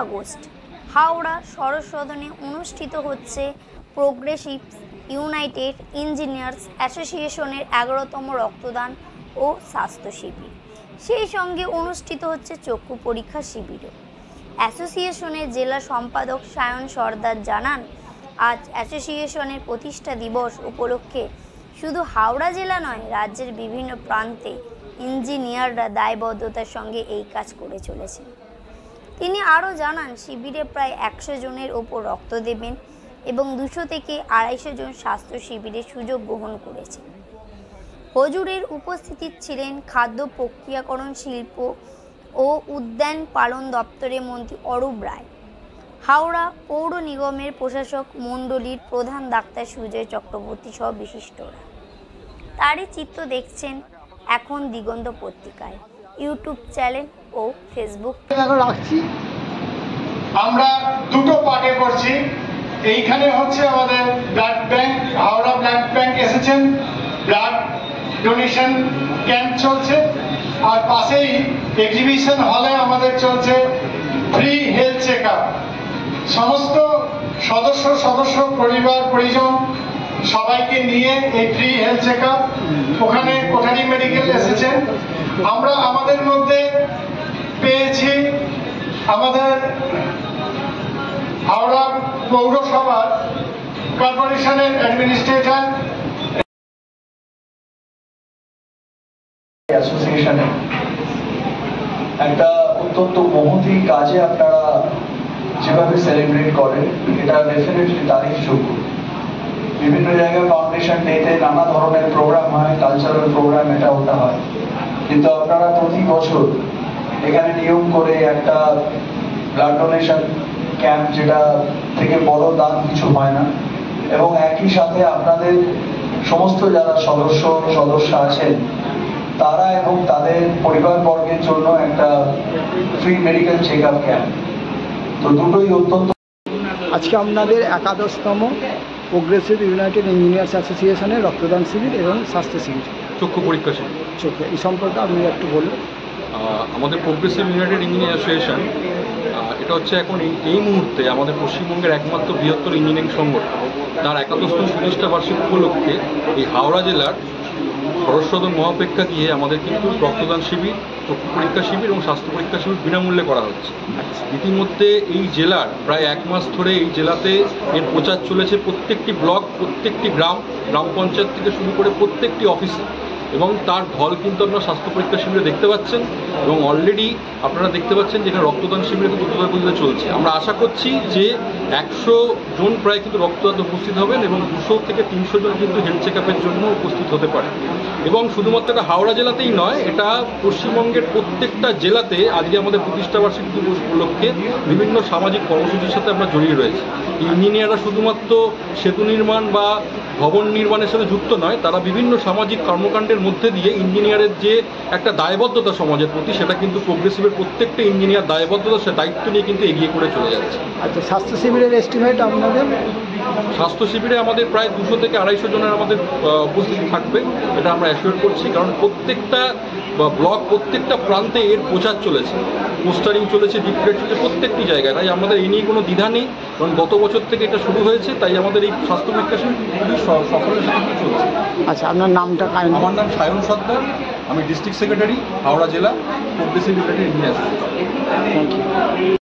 August Howrah সরস সদনে অনুষ্ঠিত হচ্ছে প্রোগ্রেসিভ ইউনাইটেড ইঞ্জিনিয়ার্স অ্যাসোসিয়েশনের 11তম রক্তদান ও স্বাস্থ্য শিবির। সেই সঙ্গে অনুষ্ঠিত হচ্ছে চক্ষু পরীক্ষা শিবিরও। অ্যাসোসিয়েশনের জেলা সম্পাদক সায়ন সর্দার জানান, আজ অ্যাসোসিয়েশনের প্রতিষ্ঠা দিবস উপলক্ষে শুধু হাওড়া জেলা নয়, রাজ্যের বিভিন্ন প্রান্তে ইঞ্জিনিয়াররা দায়বদ্ধতার সঙ্গে এই কাজ করে চলেছেন। তিনি আরও জানান, শিবিরে প্রায় 100 জনের ওপর রক্ত দেবেন এবং 200 থেকে 250 জন স্বাস্থ্য শিবিরে সুযোগ গ্রহণ করেছেন। হুজুরের উপস্থিতি ছিলেন খাদ্য প্রক্রিয়াকরণ শিল্প ও উদ্যান পালন দপ্তরের মন্ত্রী অরূপ রায়, হাওড়া পৌর নিগমের প্রশাসক মণ্ডলীর প্রধান ডাক্তার সুজয় চক্রবর্তী সহ বিশিষ্টরা। তারই চিত্র দেখছেন এখন দিগন্ত পত্রিকায়, ইউটিউব চ্যানেল ও ফেসবুক। রাখছি আমরা দুটো পার্টে করছি। এইখানে হচ্ছে আমাদের blood bank, Howrah blood bank এসেছেন, ব্লাড ডোনেশন ক্যাম্প চলছে, আর পাশেই এক্সিবিশন হলে আমাদের চলছে ফ্রি হেলথ চেক আপ। সমস্ত সদস্য পরিবার পরিজন সবাইকে নিয়ে এই ফ্রি হেলথ চেক আপ। ওখানে কোঠারি মেডিকেল এসেছেন। আমরা আমাদের মধ্যে পেয়েছি আমাদের হাওড়া পৌরসভার কর্পোরেশনের অ্যাডমিনিস্ট্রেটর অ্যাসোসিয়েশনে একটা অত্যন্ত মহতী কাজে আপনারা যেভাবে সেলিব্রেট করেন, এটা ডেফিনেটলি তারিফযোগ্য। বিভিন্ন জায়গায় ফাউন্ডেশন ডেতে নানা ধরনের প্রোগ্রাম হয়, কালচারাল প্রোগ্রাম এটা ওটা হয়, কিন্তু আপনারা প্রতি বছর এখানে নিয়ম করে একটা ব্লাড ডোনেশন ক্যাম্প, যেটা থেকে বড় দান কিছু হয় না, এবং একই সাথে আপনাদের সমস্ত যারা সদস্য আছেন তারা এবং তাদের পরিবারবর্গের জন্য একটা free medical check up camp. তো দুটোই অত্যন্ত। আজকে আপনাদের 11তম প্রোগ্রেসিভ ইউনাইটেড ইঞ্জিনিয়ার্স অ্যাসোসিয়েশনের রক্তদান শিবির এবং স্বাস্থ্য শিবির, চক্ষু পরীক্ষা শিবির। এই সম্পর্কে আপনি একটু বলুন। আমাদের প্রোগ্রেসিভ ইউনাইটেড ইঞ্জিনিয়ার অ্যাসোসিয়েশন এটা হচ্ছে এখন এই মুহূর্তে আমাদের পশ্চিমবঙ্গের একমাত্র বৃহত্তর ইঞ্জিনিয়ারিং সংগঠন। তার 71তম প্রতিষ্ঠা বার্ষিকী উপলক্ষে এই হাওড়া জেলার সরস সদন মহাপেক্ষা দিয়ে আমাদের কিন্তু রক্তদান শিবির, চক্ষু পরীক্ষা শিবির এবং স্বাস্থ্য পরীক্ষা শিবির বিনামূল্যে করা হচ্ছে। ইতিমধ্যে এই জেলার প্রায় 1 মাস ধরে এই জেলাতে এর প্রচার চলেছে প্রত্যেকটি ব্লক, প্রত্যেকটি গ্রাম পঞ্চায়েত থেকে শুরু করে প্রত্যেকটি অফিসে, এবং তার ঢল কিন্তু আপনারা স্বাস্থ্য পরীক্ষা শিবিরে দেখতে পাচ্ছেন। এবং অলরেডি আপনারা দেখতে পাচ্ছেন যেখানে রক্তদান শিবিরে কিন্তু দ্রুতগতিতে চলছে। আমরা আশা করছি যে 100 জন প্রায় কিন্তু রক্তদান উপস্থিত হবেন এবং 200 থেকে 300 জন কিন্তু হেলথ চেক আপের জন্য উপস্থিত হতে পারে। এবং শুধুমাত্র এটা হাওড়া জেলাতেই নয়, এটা পশ্চিমবঙ্গের প্রত্যেকটা জেলাতে আজকে আমাদের প্রতিষ্ঠা বার্ষিকী দিবস উপলক্ষে বিভিন্ন সামাজিক কর্মসূচির সাথে আমরা জড়িয়ে রয়েছি। ইঞ্জিনিয়াররা শুধুমাত্র সেতু নির্মাণ বা ভবন নির্মাণের সাথে যুক্ত নয়, তারা বিভিন্ন সামাজিক কর্মকাণ্ডের মধ্যে দিয়ে ইঞ্জিনিয়ারের যে একটা দায়বদ্ধতা সমাজের প্রতি, সেটা কিন্তু প্রোগ্রেসিভের প্রত্যেকটা ইঞ্জিনিয়ার দায়বদ্ধতা, সে দায়িত্ব নিয়ে কিন্তু এগিয়ে করে চলে যাচ্ছে। আচ্ছা, স্বাস্থ্য শিবিরের এস্টিমেট আপনাদের? স্বাস্থ্য শিবিরে আমাদের প্রায় 200 থেকে 250 জনের আমাদের উপস্থিতি থাকবে, এটা আমরা অ্যাসিওর করছি। কারণ প্রত্যেকটা ব্লক, প্রত্যেকটা প্রান্তে এর প্রচার চলেছে, পোস্টারিং চলেছে, লিফলেট চলেছে প্রত্যেকটি জায়গায়। তাই আমাদের এই নিয়ে কোনো দ্বিধা নেই, কারণ গত বছর থেকে এটা শুরু হয়েছে। তাই আমাদের এই স্বাস্থ্য পরীক্ষা শিবির খুবই সফলের সাথে চলছে। আচ্ছা, আপনার নামটা? আমার নাম সায়ন সর্দার, আমি ডিস্ট্রিক্ট সেক্রেটারি, হাওড়া জেলা progressive united engineers. Thank you.